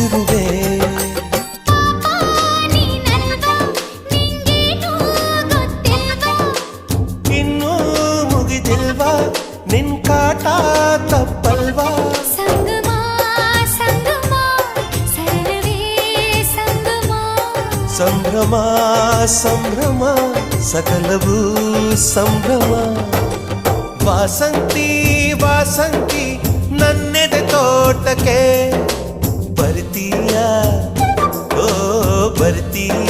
ಇರುವೆ. ಇನ್ನೂ ಮುಗಿದಿಲ್ವಾ ನಿನ್ ಕಾಟ ತಪ್ಪಲ್ವಾ. ಸಂಗಮ ಸಂಗಮ ಸರಳವೇ ಸಂಗಮ. ಸಂಭ್ರಮ ಸಂಭ್ರಮ ಸಕಲವೂ ಸಂಭ್ರಮ. ವಾಸಂತಿ ವಾಸಂತಿ ನನ್ನೆದೆ ತೋಟಕ್ಕೆ ಬರ್ತೀಯ, ಓ ಬರ್ತೀಯ.